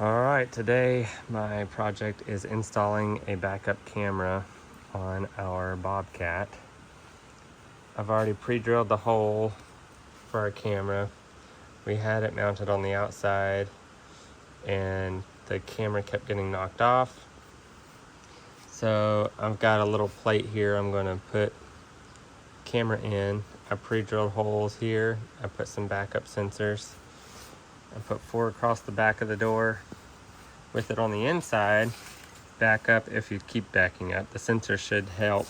Alright, today my project is installing a backup camera on our Bobcat. I've already pre-drilled the hole for our camera. We had it mounted on the outside and the camera kept getting knocked off. So I've got a little plate here I'm going to put camera in. I pre-drilled holes here. I put some backup sensors. I put 4 across the back of the door. With it on the inside, back up if you keep backing up. The sensor should help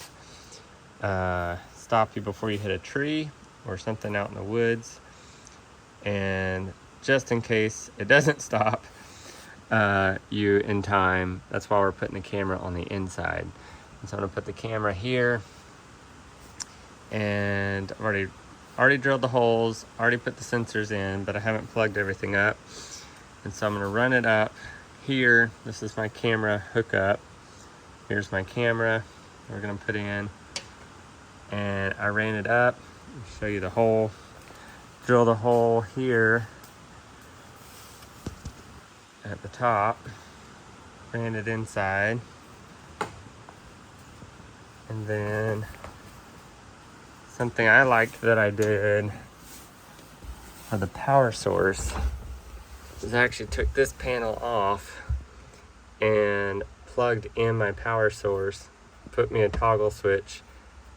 stop you before you hit a tree or something out in the woods. And just in case it doesn't stop you in time, that's why we're putting the camera on the inside. And so I'm gonna put the camera here, and I've already drilled the holes, already put the sensors in, but I haven't plugged everything up. And so I'm gonna run it up here. This is my camera hookup. Here's my camera we're gonna put in, and I ran it up. I'll show you the hole. Drilled a hole here at the top, ran it inside, and then something I liked that I did for the power source is I actually took this panel off and plugged in my power source, put me a toggle switch,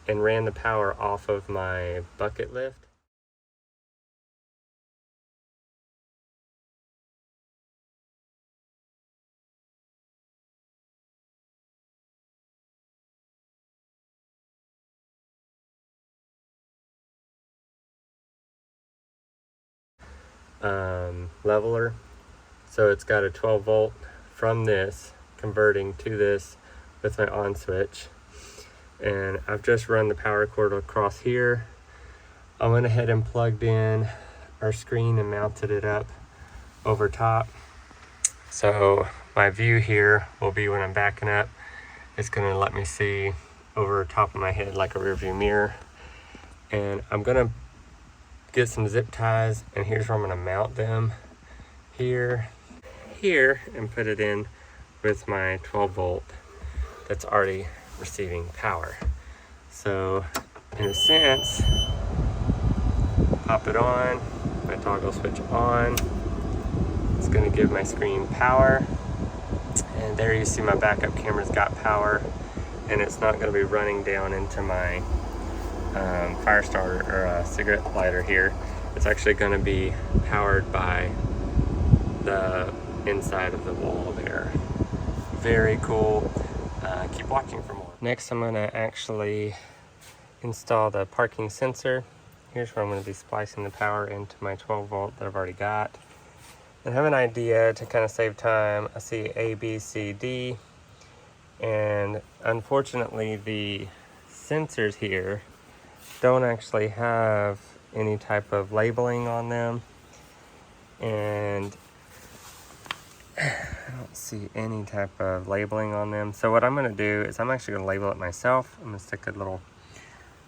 and ran the power off of my bucket lift. Leveler. So it's got a 12 volt from this converting to this with my on switch. And I've just run the power cord across here. I went ahead and plugged in our screen and mounted it up over top. So my view here will be when I'm backing up. It's gonna let me see over top of my head like a rear view mirror. And I'm gonna get some zip ties, and here's where I'm gonna mount them. Here, and put it in with my 12 volt that's already receiving power. So in a sense, pop it on, my toggle switch on. It's gonna give my screen power. And there you see my backup camera's got power, and it's not gonna be running down into my fire starter or cigarette lighter here. It's actually gonna be powered by the inside of the wall there. Very cool. Keep watching for more. Next, I'm gonna actually install the parking sensor. Here's where I'm gonna be splicing the power into my 12 volt that I've already got. And I have an idea to kind of save time. I see A, B, C, D, and unfortunately the sensors here don't actually have any type of labeling on them, and I don't see any type of labeling on them. So what I'm going to do is I'm actually going to label it myself. I'm going to stick a little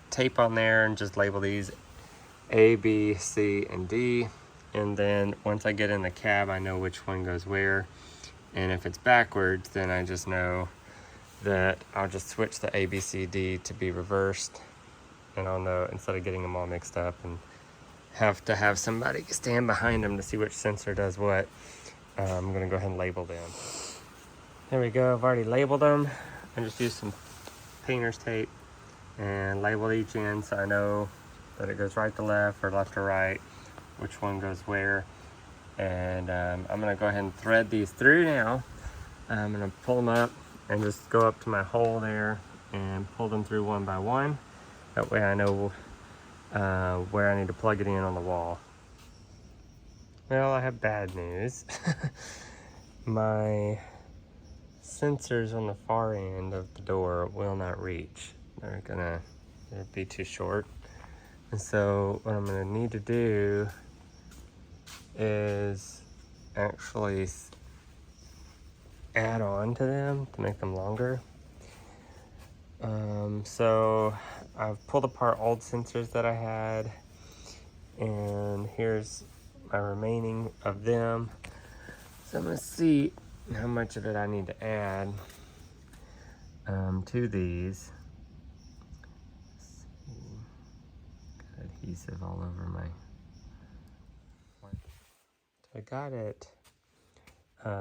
tape on there and just label these A, B, C, and D. And then once I get in the cab, I know which one goes where. And if it's backwards, then I just know that I'll just switch the A, B, C, D to be reversed. And I'll know, instead of getting them all mixed up and have to have somebody stand behind them to see which sensor does what. I'm gonna go ahead and label them. There we go, I've already labeled them. I just used some painter's tape and labeled each end so I know that it goes right to left or left to right, which one goes where. And I'm gonna go ahead and thread these through now. I'm gonna pull them up and just go up to my hole there and pull them through one by one. That way I know where I need to plug it in on the wall. Well, I have bad news. My sensors on the far end of the door will not reach. They'll be too short. And so what I'm gonna need to do is actually add on to them to make them longer. So I've pulled apart old sensors that I had, and here's my remaining of them. So I'm gonna see how much of it I need to add to these. Got adhesive all over my. So I got it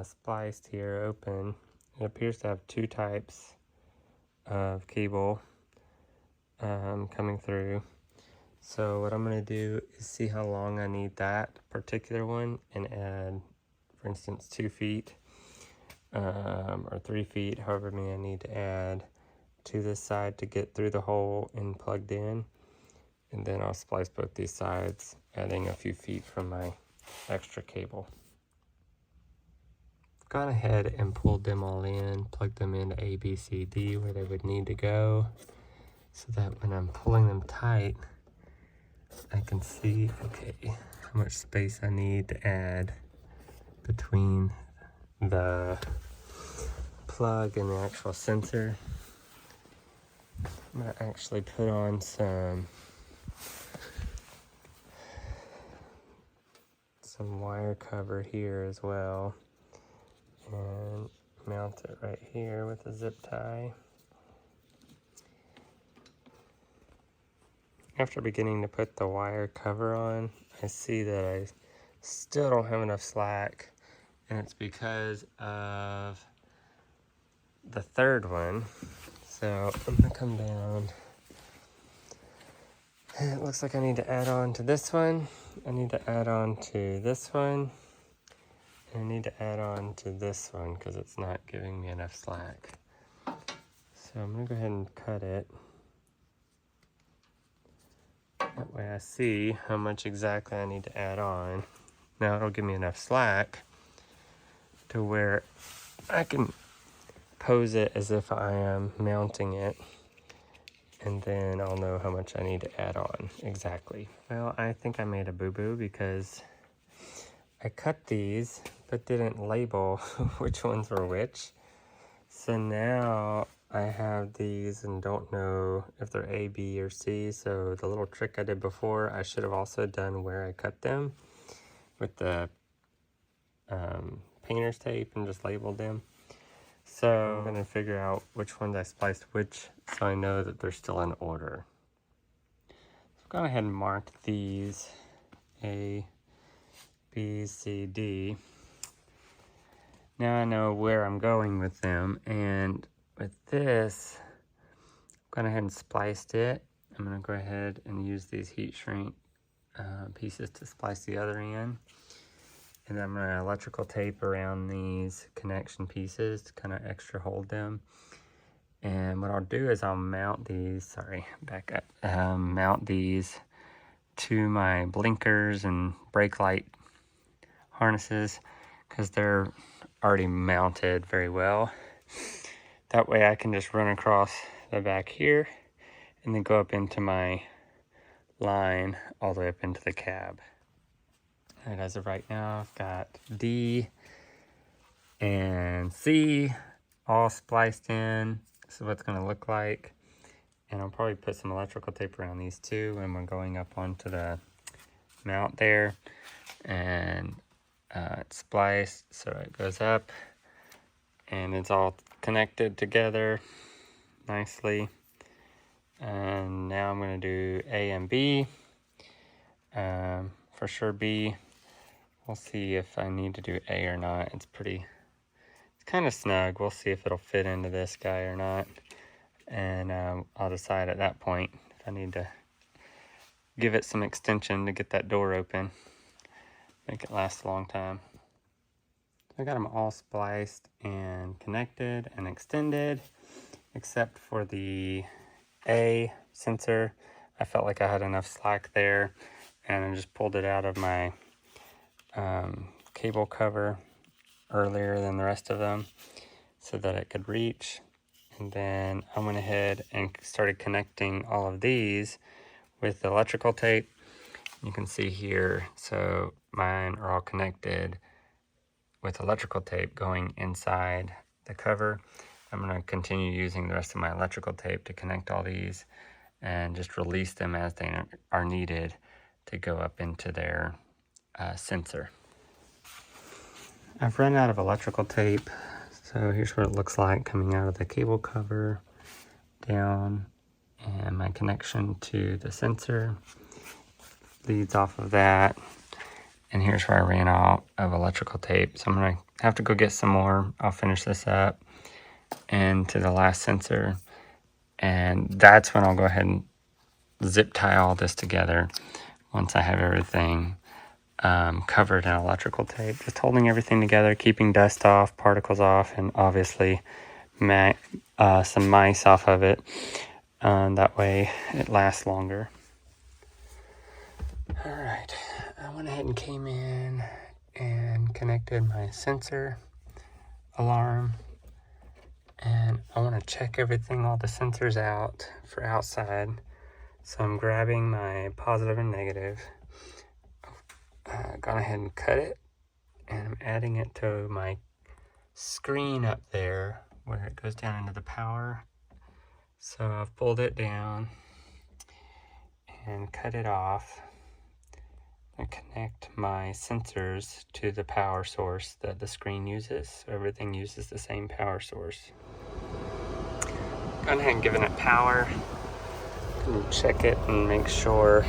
spliced here, open. It appears to have two types of cable coming through. So what I'm gonna do is see how long I need that particular one and add, for instance, 2 feet or 3 feet, however many I need to add to this side to get through the hole and plugged in. And then I'll splice both these sides, adding a few feet from my extra cable. Gone ahead and pulled them all in, plugged them into A, B, C, D where they would need to go, so that when I'm pulling them tight, I can see, okay, how much space I need to add between the plug and the actual sensor. I'm gonna actually put on some wire cover here as well and mount it right here with a zip tie. After beginning to put the wire cover on, I see that I still don't have enough slack, and it's because of the third one. So I'm gonna come down. It looks like I need to add on to this one. I need to add on to this one. And I need to add on to this one because it's not giving me enough slack. So I'm gonna go ahead and cut it. That way I see how much exactly I need to add on. Now it'll give me enough slack to where I can pose it as if I am mounting it, and then I'll know how much I need to add on exactly. Well, I think I made a boo-boo because I cut these but didn't label which ones were which. So now I have these and don't know if they're A, B, or C. So the little trick I did before, I should have also done where I cut them with the painter's tape and just labeled them. So I'm gonna figure out which ones I spliced which so I know that they're still in order. So I've gone ahead and marked these A, B, C, D. Now I know where I'm going with them, and with this, I've gone ahead and spliced it. I'm gonna go ahead and use these heat shrink pieces to splice the other end. And then I'm gonna electrical tape around these connection pieces to kind of extra hold them. And what I'll do is I'll mount these, back up, mount these to my blinkers and brake light harnesses because they're already mounted very well. That way I can just run across the back here and then go up into my line all the way up into the cab. All right, as of right now, I've got D and C all spliced in. This is what it's gonna look like. And I'll probably put some electrical tape around these two when we're going up onto the mount there. And it's spliced, so it goes up and it's all connected together nicely. And now I'm gonna do A and B. For sure B. We'll see if I need to do A or not. It's kind of snug. We'll see if it'll fit into this guy or not. And I'll decide at that point if I need to give it some extension to get that door open. Make it last a long time. I got them all spliced and connected and extended, except for the A sensor. I felt like I had enough slack there, and I just pulled it out of my cable cover earlier than the rest of them so that it could reach. And then I went ahead and started connecting all of these with electrical tape. You can see here, so mine are all connected with electrical tape going inside the cover. I'm going to continue using the rest of my electrical tape to connect all these and just release them as they are needed to go up into their sensor. I've run out of electrical tape, so here's what it looks like coming out of the cable cover down, and my connection to the sensor leads off of that. And here's where I ran out of electrical tape. So I'm gonna have to go get some more. I'll finish this up and to the last sensor. And that's when I'll go ahead and zip tie all this together once I have everything covered in electrical tape. Just holding everything together, keeping dust off, particles off, and obviously some mice off of it. That way it lasts longer. All right, I went ahead and came in and connected my sensor alarm, and I want to check everything, all the sensors out for outside. So I'm grabbing my positive and negative, gone ahead and cut it, and I'm adding it to my screen up there where it goes down into the power. So I've pulled it down and cut it off. I connect my sensors to the power source that the screen uses. So everything uses the same power source. Gone ahead and given it power. And check it and make sure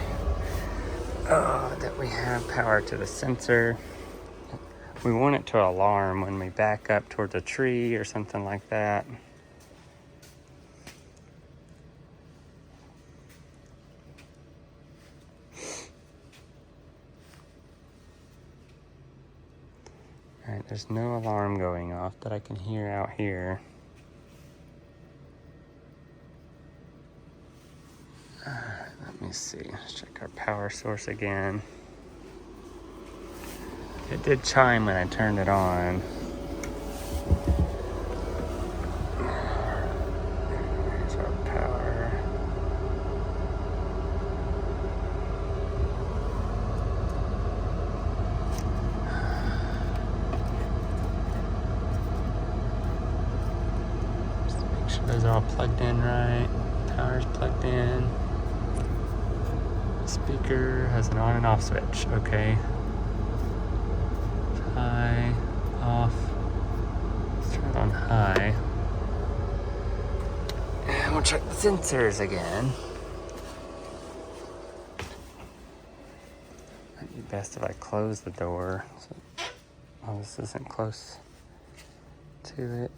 that we have power to the sensor. We want it to alarm when we back up towards a tree or something like that. All right, there's no alarm going off that I can hear out here. Let me see, let's check our power source again. It did chime when I turned it on. There's our power. Just make sure those are all plugged in right. Power's plugged in. Speaker has an on and off switch, okay. High, off, let's turn it on high. And we'll check the sensors again. Might be best if I close the door. So, this isn't close to it.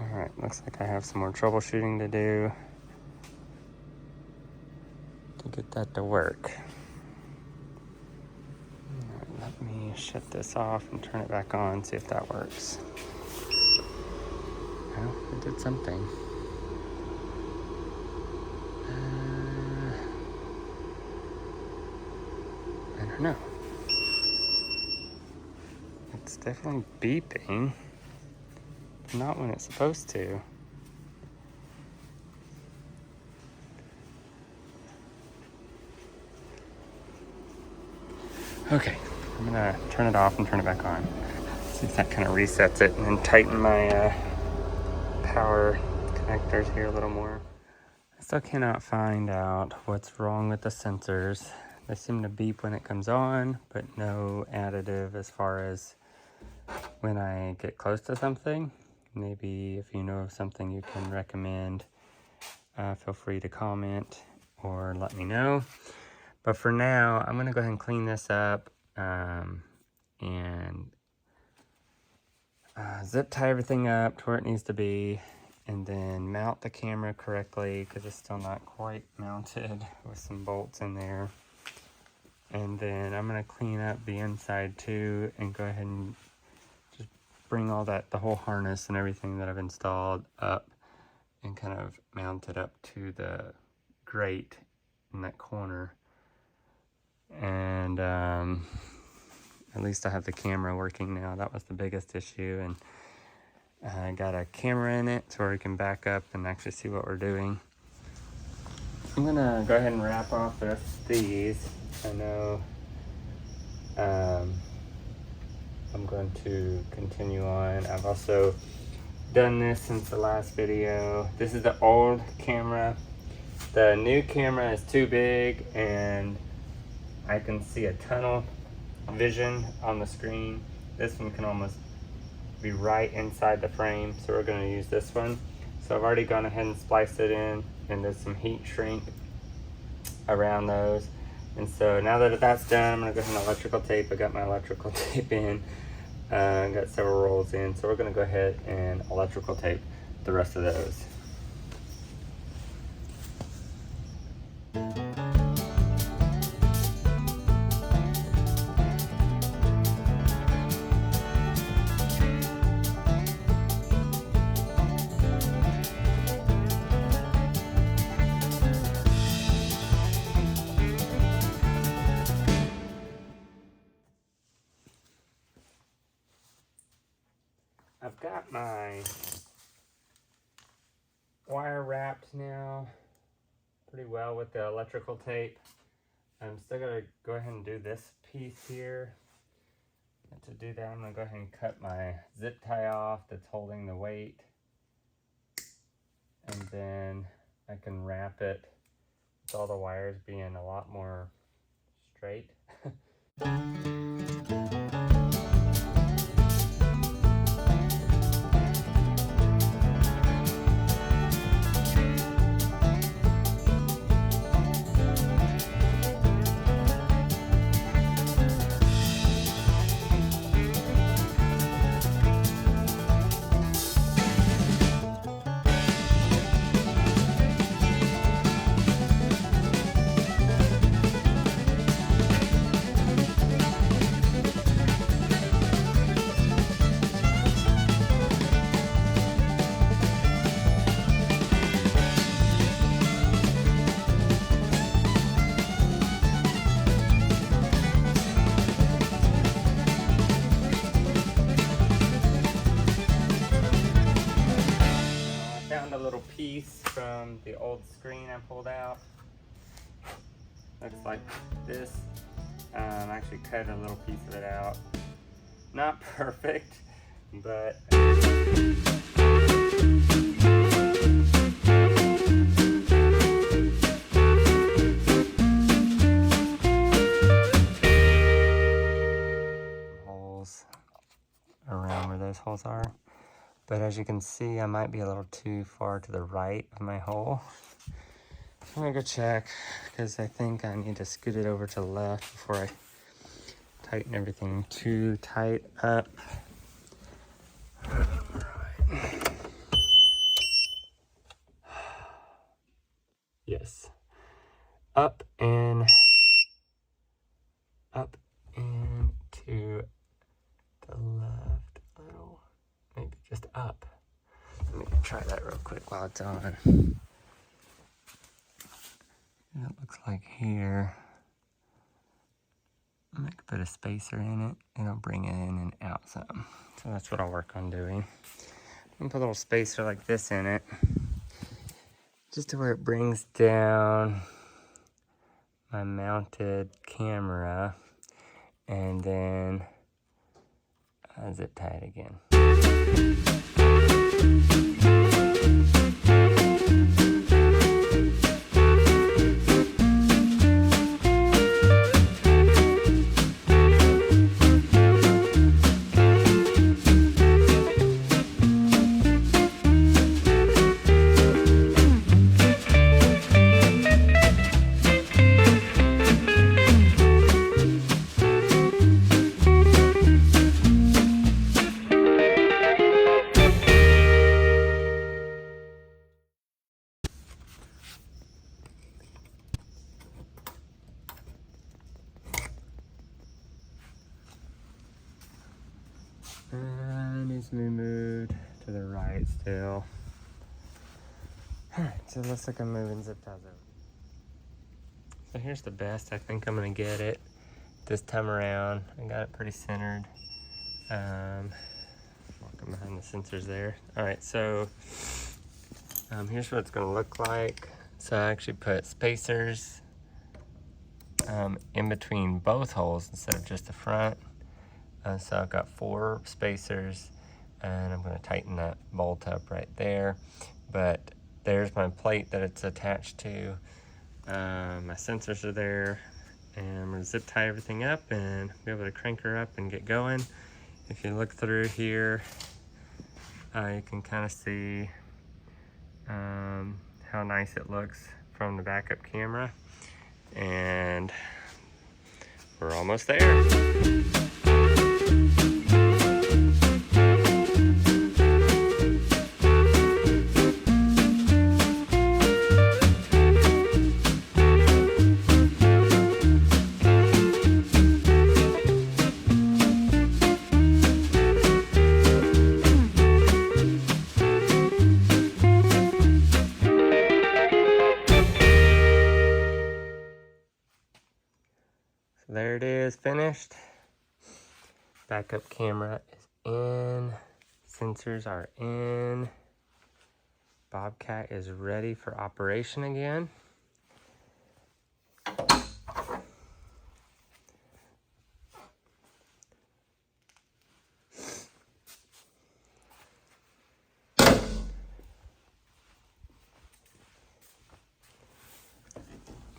Alright, looks like I have some more troubleshooting to do to get that to work. Alright, let me shut this off and turn it back on, see if that works. Well, it did something. I don't know. It's definitely beeping. Not when it's supposed to. Okay, I'm gonna turn it off and turn it back on. See if that kind of resets it, and then tighten my power connectors here a little more. I still cannot find out what's wrong with the sensors. They seem to beep when it comes on, but no additive as far as when I get close to something. Maybe if you know of something you can recommend, feel free to comment or let me know. But for now, I'm going to go ahead and clean this up and zip tie everything up to where it needs to be, and then mount the camera correctly because it's still not quite mounted with some bolts in there. And then I'm going to clean up the inside too and go ahead and just bring all that, the whole harness and everything that I've installed up and kind of mount it up to the grate in that corner. And at least I have the camera working now. That was the biggest issue. And I got a camera in it so we can back up and actually see what we're doing. I'm gonna go ahead and wrap off the rest of these. I know a I'm going to continue on. I've also done this since the last video. This is the old camera. The new camera is too big and I can see a tunnel vision on the screen. This one can almost be right inside the frame, so we're going to use this one. So I've already gone ahead and spliced it in, and there's some heat shrink around those. And so now that that's done, I'm going to go ahead and electrical tape. I got my electrical tape in. Got several rolls in, so we're going to go ahead and electrical tape the rest of those. I've got my wire wrapped now pretty well with the electrical tape. I'm still gonna go ahead and do this piece here. And to do that, I'm gonna go ahead and cut my zip tie off that's holding the weight. And then I can wrap it with all the wires being a lot more straight. Piece from the old screen I pulled out. Looks like this. I actually cut a little piece of it out. Not perfect, but holes around where those holes are. But as you can see, I might be a little too far to the right of my hole. I'm gonna go check, because I think I need to scoot it over to the left before I tighten everything too tight up. Alright. Yes. Up and to the left a little. Maybe just up. Let me try that real quick while it's on. It looks like here. I might put a spacer in it. It'll bring it in and out some. So that's what I'll work on doing. I'm gonna put a little spacer like this in it, just to where it brings down my mounted camera, and then zip tie it again. And needs to be moved to the right still. Alright, so it looks like I'm moving zip ties over. So here's the best I think I'm gonna get it this time around. I got it pretty centered. Walking behind the sensors there. Alright, so here's what it's gonna look like. So I actually put spacers in between both holes instead of just the front. So I've got 4 spacers, and I'm going to tighten that bolt up right there. But there's my plate that it's attached to. My sensors are there, and I'm going to zip tie everything up and be able to crank her up and get going. If you look through here, you can kind of see how nice it looks from the backup camera, and we're almost there. So there it is, finished. Backup camera is in. Sensors are in. Bobcat is ready for operation again.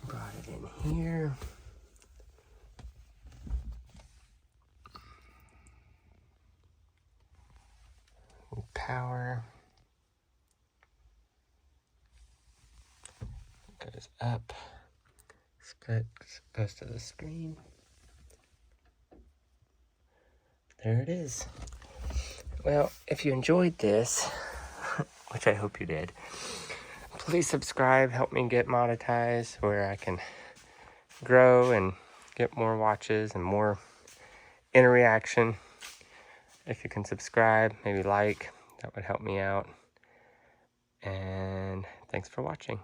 Brought it in here. Power goes up, goes to the screen. There it is. Well, if you enjoyed this, which I hope you did, please subscribe, help me get monetized where I can grow and get more watches and more interaction. If you can subscribe, maybe like, that would help me out. And thanks for watching.